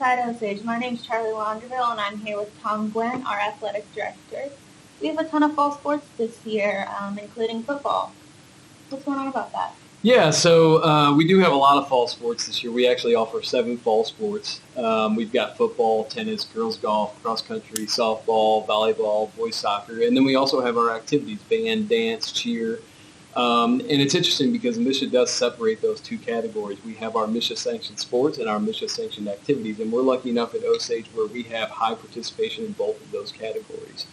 Osage. My name's Charlie Launderville, and I'm here with Tom Guinn, our athletic director. We have a ton of fall sports this year, including football. What's going on about that? Yeah, so we do have a lot of fall sports this year. We actually offer 7 fall sports. We've got football, tennis, girls golf, cross country, softball, volleyball, boys soccer, and then we also have our activities: band, dance, cheer. And it's interesting because MISHA does separate those two categories. We have our MISHA-sanctioned sports and our MISHA-sanctioned activities, and we're lucky enough at Osage where we have high participation in both of those categories.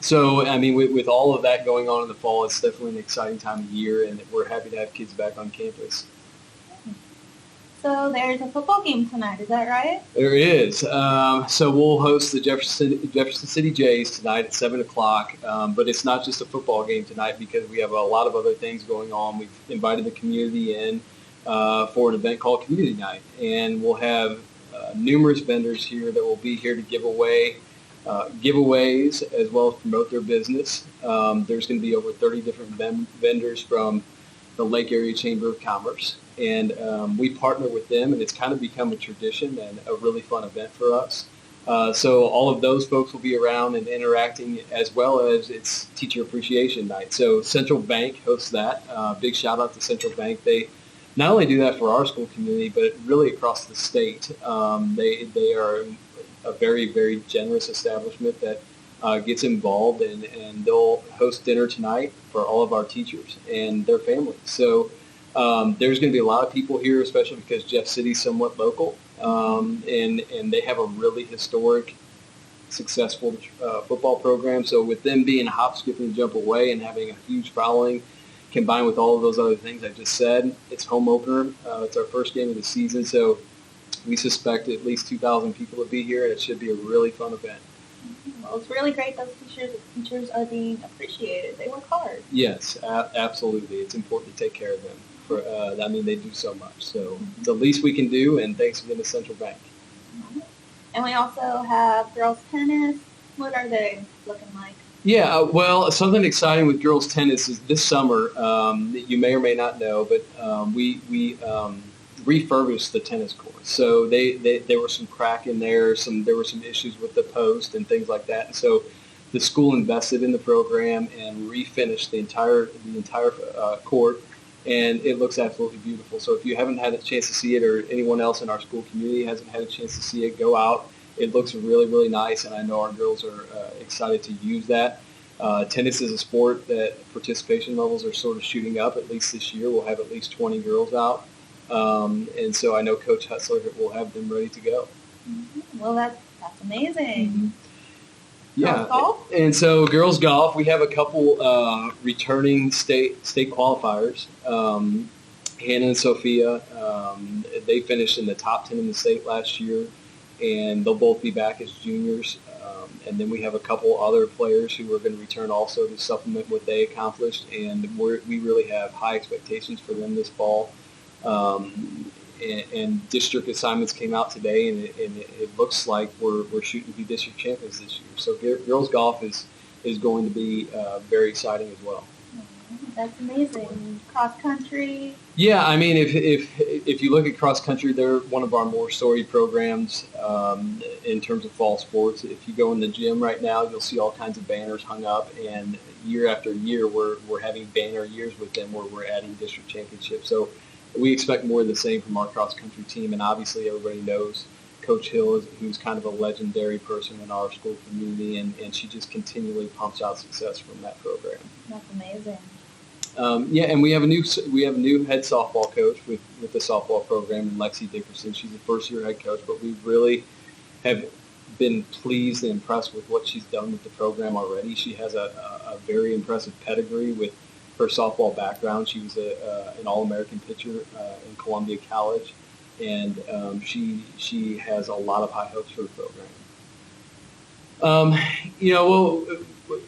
So, I mean, with all of that going on in the fall, it's definitely an exciting time of year, and we're happy to have kids back on campus. So there's a football game tonight, is that right? There is. So we'll host the Jefferson City Jays tonight at 7 o'clock. But it's not just a football game tonight because we have a lot of other things going on. We've invited the community in for an event called Community Night. And we'll have numerous vendors here that will be here to give away giveaways as well as promote their business. There's going to be over 30 different vendors from the Lake Area Chamber of Commerce. And we partner with them, and it's kind of become a tradition and a really fun event for us. So all of those folks will be around and interacting, as well as it's Teacher Appreciation Night. So Central Bank hosts that. Big shout out to Central Bank. They not only do that for our school community, but really across the state. They are a very, very generous establishment that gets involved, and they'll host dinner tonight for all of our teachers and their families. So there's going to be a lot of people here, especially because Jeff City's somewhat local, and they have a really historic, successful football program. So with them being a hop, skip, and jump away and having a huge following, combined with all of those other things I just said, it's home opener. It's our first game of the season, so we suspect at least 2,000 people will be here, and it should be a really fun event. Well, it's really great those teachers are being appreciated. They work hard. Yes, absolutely. It's important to take care of them. They do so much. So it's the least we can do, and thanks again to Central Bank. And we also have girls tennis. What are they looking like? Yeah, well, something exciting with girls tennis is this summer, you may or may not know, but we refurbished the tennis court. So there was some crack in there. There were some issues with the post and things like that. And so the school invested in the program and refinished the entire court, and it looks absolutely beautiful. So if you haven't had a chance to see it, or anyone else in our school community hasn't had a chance to see it, go out. It looks really, really nice, and I know our girls are excited to use that. Tennis is a sport that participation levels are sort of shooting up. At least this year, we'll have at least 20 girls out. And so I know Coach Hutzler will have them ready to go. Mm-hmm. Well, that's amazing. Mm-hmm. Yeah. Girls golf? And so girls golf, we have a couple returning state qualifiers. Hannah and Sophia, they finished in the top 10 in the state last year, and they'll both be back as juniors. And then we have a couple other players who are going to return also to supplement what they accomplished, and we really have high expectations for them this fall. And district assignments came out today, and it looks like we're shooting to be district champions this year. So girls golf is going to be very exciting as well. That's amazing. Cross country. Yeah, I mean, if you look at cross country, they're one of our more storied programs in terms of fall sports. If you go in the gym right now, you'll see all kinds of banners hung up, and year after year, we're having banner years with them where we're adding district championships. So we expect more of the same from our cross country team, and obviously everybody knows Coach Hill, who's kind of a legendary person in our school community, and she just continually pumps out success from that program. That's amazing. And we have a new head softball coach with the softball program in Lexi Dickerson. She's a first-year head coach, but we really have been pleased and impressed with what she's done with the program already. She has a very impressive pedigree with her softball background. She was an All-American pitcher in Columbia College, and she has a lot of high hopes for the program.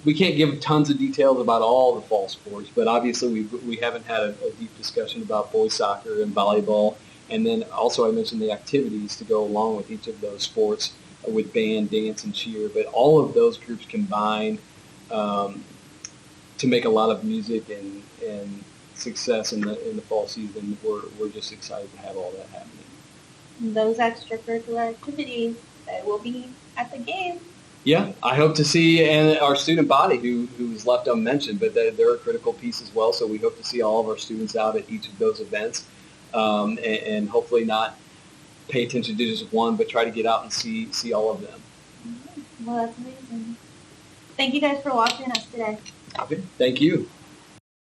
We can't give tons of details about all the fall sports, but obviously we haven't had a deep discussion about boys soccer and volleyball. And then also I mentioned the activities to go along with each of those sports with band, dance, and cheer. But all of those groups combine to make a lot of music and success in the fall season. We're just excited to have all that happening. those extracurricular activities, they will be at the game. Yeah, I hope to see and our student body who's left unmentioned, but they're a critical piece as well. So we hope to see all of our students out at each of those events, and hopefully not pay attention to just one, but try to get out and see all of them. Well, that's amazing. Thank you guys for watching us today. Okay, thank you.